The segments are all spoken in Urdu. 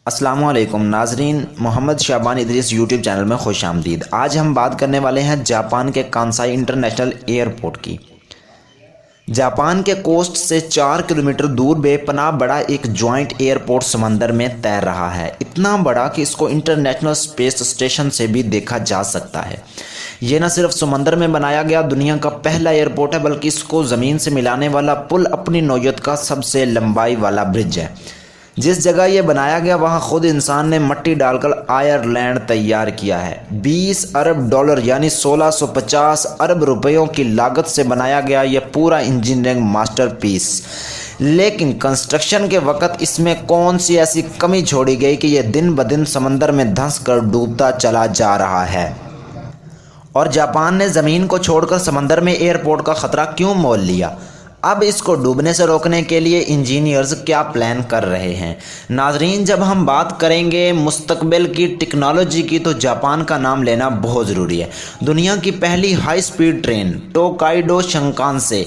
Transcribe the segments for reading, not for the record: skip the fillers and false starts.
السلام علیکم ناظرین، محمد شعبان ادریس یوٹیوب چینل میں خوش آمدید۔ آج ہم بات کرنے والے ہیں جاپان کے کانسائی انٹرنیشنل ایئرپورٹ کی۔ جاپان کے کوسٹ سے 4 کلومیٹر دور بے پناہ بڑا ایک جوائنٹ ایئرپورٹ سمندر میں تیر رہا ہے، اتنا بڑا کہ اس کو انٹرنیشنل اسپیس اسٹیشن سے بھی دیکھا جا سکتا ہے۔ یہ نہ صرف سمندر میں بنایا گیا دنیا کا پہلا ایئرپورٹ ہے، بلکہ اس کو زمین سے ملانے والا پل اپنی نوعیت کا سب سے لمبائی والا برج ہے۔ جس جگہ یہ بنایا گیا وہاں خود انسان نے مٹی ڈال کر آئرلینڈ تیار کیا ہے۔ 20 ارب ڈالر یعنی 1650 ارب روپیوں کی لاگت سے بنایا گیا یہ پورا انجینئرنگ ماسٹر پیس، لیکن کنسٹرکشن کے وقت اس میں کون سی ایسی کمی چھوڑی گئی کہ یہ دن بدن سمندر میں دھنس کر ڈوبتا چلا جا رہا ہے؟ اور جاپان نے زمین کو چھوڑ کر سمندر میں ایئرپورٹ کا خطرہ کیوں مول لیا؟ اب اس کو ڈوبنے سے روکنے کے لیے انجینئرز کیا پلان کر رہے ہیں؟ ناظرین، جب ہم بات کریں گے مستقبل کی ٹیکنالوجی کی تو جاپان کا نام لینا بہت ضروری ہے۔ دنیا کی پہلی ہائی سپیڈ ٹرین ٹوکائیڈو شنکانسے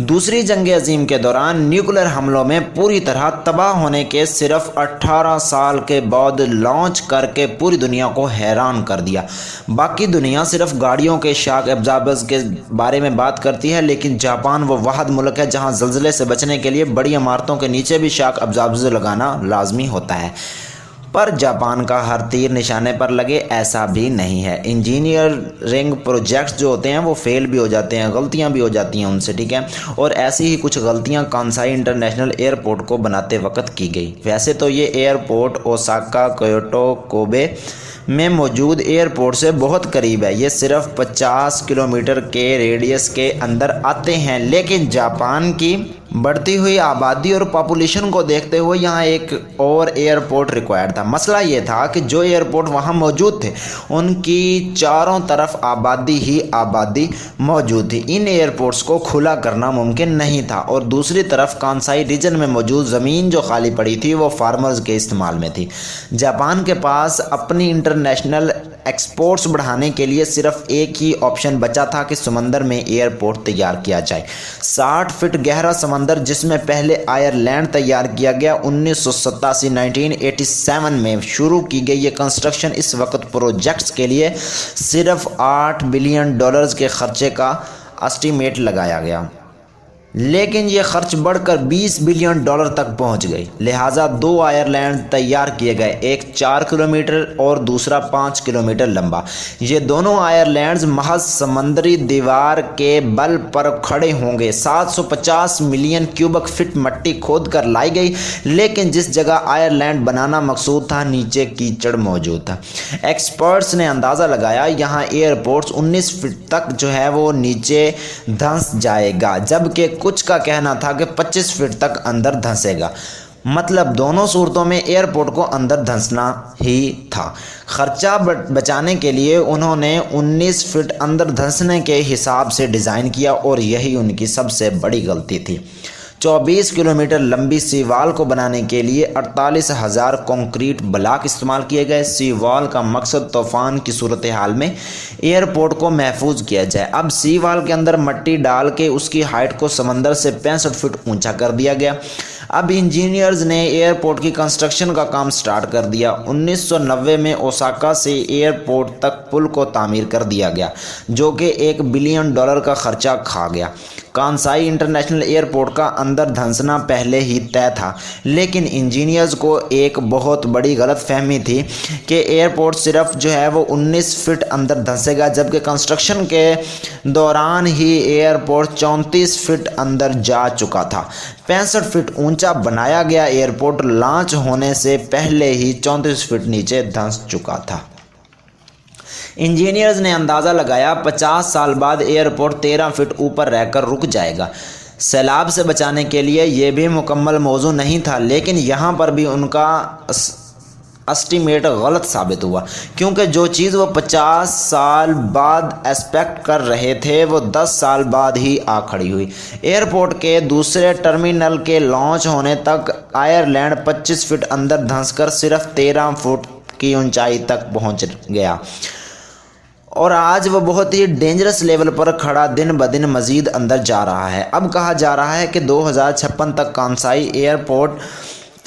دوسری جنگ عظیم کے دوران نیوکلیر حملوں میں پوری طرح تباہ ہونے کے صرف 18 سال کے بعد لانچ کر کے پوری دنیا کو حیران کر دیا۔ باقی دنیا صرف گاڑیوں کے شاک ابزاربرز کے بارے میں بات کرتی ہے، لیکن جاپان وہ واحد ملک ہے جہاں زلزلے سے بچنے کے لیے بڑی عمارتوں کے نیچے بھی شاک ابزاربرز لگانا لازمی ہوتا ہے۔ پر جاپان کا ہر تیر نشانے پر لگے ایسا بھی نہیں ہے۔ انجینئرنگ پروجیکٹس جو ہوتے ہیں وہ فیل بھی ہو جاتے ہیں، غلطیاں بھی ہو جاتی ہیں ان سے، ٹھیک ہے؟ اور ایسی ہی کچھ غلطیاں کانسائی انٹرنیشنل ایئرپورٹ کو بناتے وقت کی گئی۔ ویسے تو یہ ایئرپورٹ اوساکا، کیوٹو، کوبے میں موجود ایئرپورٹ سے بہت قریب ہے، یہ صرف 50 کلومیٹر کے ریڈیس کے اندر آتے ہیں، لیکن جاپان کی بڑھتی ہوئی آبادی اور پاپولیشن کو دیکھتے ہوئے یہاں ایک اور ایئرپورٹ ریکوائرڈ تھا۔ مسئلہ یہ تھا کہ جو ایئرپورٹ وہاں موجود تھے ان کی چاروں طرف آبادی ہی آبادی موجود تھی، ان ایئرپورٹس کو کھلا کرنا ممکن نہیں تھا، اور دوسری طرف کانسائی ریجن میں موجود زمین جو خالی پڑی تھی وہ فارمرز کے استعمال میں تھی۔ جاپان کے پاس اپنی انٹرنیشنل ایکسپورٹس بڑھانے کے لیے صرف ایک ہی آپشن بچا تھا کہ سمندر میں ایئرپورٹ تیار کیا جائے۔ 60 فٹ گہرا سمندر جس میں پہلے آئرلینڈ تیار کیا گیا 1987 میں شروع کی گئی یہ کنسٹرکشن اس وقت پروجیکٹس کے لیے صرف $8 بلین کے خرچے کا اسٹیمیٹ لگایا گیا، لیکن یہ خرچ بڑھ کر $20 بلین تک پہنچ گئی۔ لہٰذا 2 آئرلینڈ تیار کیے گئے، ایک 4 کلومیٹر اور دوسرا 5 کلومیٹر لمبا۔ یہ دونوں آئرلینڈز محض سمندری دیوار کے بل پر کھڑے ہوں گے۔ 750 ملین کیوبک فٹ مٹی کھود کر لائی گئی، لیکن جس جگہ آئرلینڈ بنانا مقصود تھا نیچے کیچڑ موجود تھا۔ ایکسپرٹس نے اندازہ لگایا یہاں ایئرپورٹس 19 فٹ تک جو ہے وہ نیچے دھنس جائے گا، جبکہ کچھ کا کہنا تھا کہ 25 فٹ تک اندر دھنسے گا۔ مطلب دونوں صورتوں میں ایئرپورٹ کو اندر دھنسنا ہی تھا۔ خرچہ بچانے کے لیے انہوں نے 19 فٹ اندر دھنسنے کے حساب سے ڈیزائن کیا، اور یہی ان کی سب سے بڑی غلطی تھی۔ 24 کلومیٹر لمبی سی وال کو بنانے کے لیے 48,000 کنکریٹ بلاک استعمال کیے گئے۔ سی وال کا مقصد طوفان کی صورتحال میں ایئرپورٹ کو محفوظ کیا جائے۔ اب سی وال کے اندر مٹی ڈال کے اس کی ہائٹ کو سمندر سے 65 فٹ اونچا کر دیا گیا۔ اب انجینئرز نے ایئرپورٹ کی کنسٹرکشن کا کام سٹارٹ کر دیا۔ 1990 میں اوساکا سے ایئرپورٹ تک پل کو تعمیر کر دیا گیا، جو کہ $1 بلین کا خرچہ کھا گیا۔ کانسائی انٹرنیشنل ایئرپورٹ کا اندر دھنسنا پہلے ہی طے تھا، لیکن انجینئرز کو ایک بہت بڑی غلط فہمی تھی کہ ایئرپورٹ صرف جو ہے وہ 19 فٹ اندر دھنسے گا، جبکہ کنسٹرکشن کے دوران ہی ایئرپورٹ 34 فٹ اندر جا چکا تھا۔ 65 فٹ اونچا بنایا گیا ایئرپورٹ لانچ ہونے سے پہلے ہی 34 فٹ نیچے دھنس چکا تھا۔ انجینئرز نے اندازہ لگایا 50 سال بعد ایئرپورٹ 13 فٹ اوپر رہ کر رک جائے گا۔ سیلاب سے بچانے کے لیے یہ بھی مکمل موضوع نہیں تھا، لیکن یہاں پر بھی ان کا اسٹیمیٹ غلط ثابت ہوا، کیونکہ جو چیز وہ 50 سال بعد ایکسپیکٹ کر رہے تھے وہ 10 سال بعد ہی آ کھڑی ہوئی۔ ایئرپورٹ کے دوسرے ٹرمینل کے لانچ ہونے تک آئرلینڈ 25 فٹ اندر دھنس کر صرف 13 فٹ کی اونچائی تک پہنچ گیا، اور آج وہ بہت ہی ڈینجرس لیول پر کھڑا دن بدن مزید اندر جا رہا ہے۔ اب کہا جا رہا ہے کہ 2056 تک کانسائی ایئرپورٹ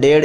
1.5